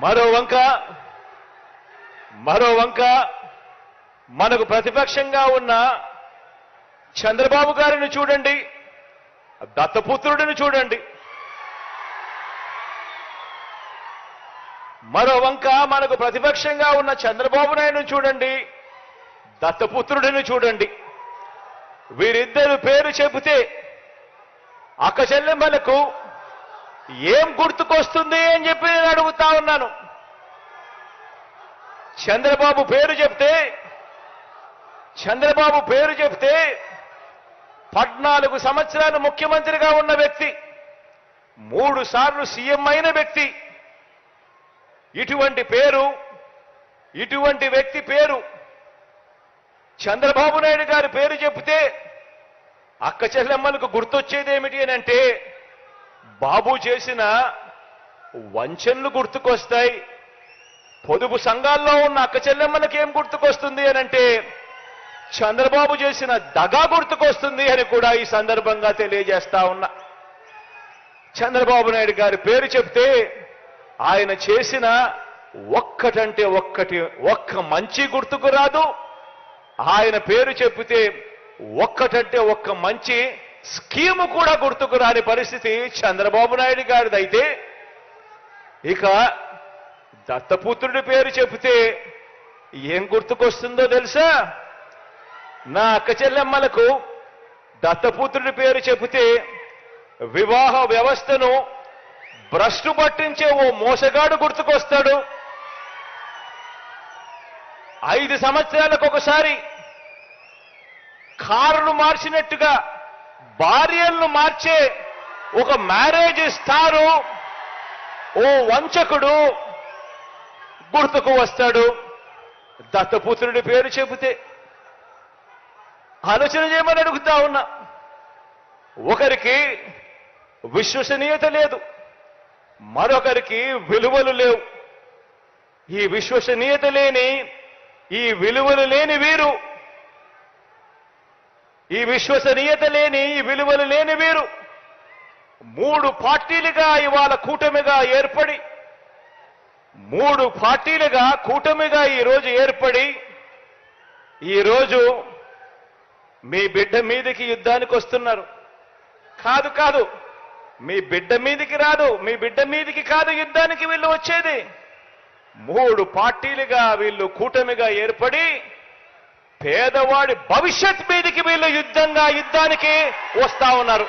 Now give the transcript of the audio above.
మరో వంక మనకు ప్రతిపక్షంగా ఉన్న చంద్రబాబు గారిని చూడండి, దత్తపుత్రుడిని చూడండి. మరో వంక మనకు ప్రతిపక్షంగా ఉన్న చంద్రబాబు నాయుడుని చూడండి, దత్తపుత్రుడిని చూడండి. వీరిద్దరు పేరు చెబితే అక్క చెల్లెమ్మలకు ఏం గుర్తుకొస్తుంది అని చెప్పి నేను అడుగుతా ఉన్నాను. చంద్రబాబు పేరు చెప్తే 14 సంవత్సరాలు ముఖ్యమంత్రిగా ఉన్న వ్యక్తి, 3 సార్లు సీఎం అయిన వ్యక్తి, ఇటువంటి వ్యక్తి పేరు చంద్రబాబు నాయుడు గారి పేరు చెప్తే అక్క చెల్లెమ్మలకు గుర్తొచ్చేది ఏమిటి అని అంటే బాబు చేసిన వంచనలు గుర్తుకొస్తాయి. పొదుపు సంఘాల్లో ఉన్న అక్క చెల్లెమ్మలకు ఏం గుర్తుకొస్తుంది అని అంటే చంద్రబాబు చేసిన దగా గుర్తుకొస్తుంది అని కూడా ఈ సందర్భంగా తెలియజేస్తా ఉన్నా. చంద్రబాబు నాయుడు గారి పేరు చెప్తే ఆయన చేసిన ఒక్క మంచి గుర్తుకు రాదు. ఆయన పేరు చెప్తే ఒక్క మంచి స్కీము కూడా గుర్తుకు రాని పరిస్థితి చంద్రబాబు నాయుడు గారిదైతే, ఇక దత్తపుత్రుడి పేరు చెబితే ఏం గుర్తుకొస్తుందో తెలుసా? నా అక్క చెల్లెమ్మలకు దత్తపుత్రుడి పేరు చెబితే వివాహ వ్యవస్థను భ్రష్టు పట్టించే ఓ మోసగాడు గుర్తుకొస్తాడు. 5 సంవత్సరాలకు ఒకసారి కారును మార్చినట్టుగా భార్యలను మార్చే ఒక మ్యారేజ్ స్టారు ఓ వంచకుడు గుర్తుకు వస్తాడు దత్తపుత్రుడి పేరు చెబితే. ఆలోచన చేయమని అడుగుతా ఉన్నా. ఒకరికి విశ్వసనీయత లేదు, మరొకరికి విలువలు లేవు. ఈ విశ్వసనీయత లేని, ఈ విలువలు లేని వీరు, ఈ విశ్వసనీయత లేని, ఈ విలువలు లేని వీరు 3 పార్టీలుగా ఇవాళ కూటమిగా ఏర్పడి, 3 పార్టీలుగా కూటమిగా ఈరోజు ఏర్పడి, ఈరోజు మీ బిడ్డ మీదకి యుద్ధానికి వస్తున్నారు. కాదు, మీ బిడ్డ మీదకి రాదు, మీ బిడ్డ మీదకి కాదు యుద్ధానికి వీళ్ళు వచ్చేది. 3 పార్టీలుగా వీళ్ళు కూటమిగా ఏర్పడి పేదవాడి భవిష్యత్ మీదకి వీళ్ళు యుద్ధానికి వస్తా ఉన్నారు.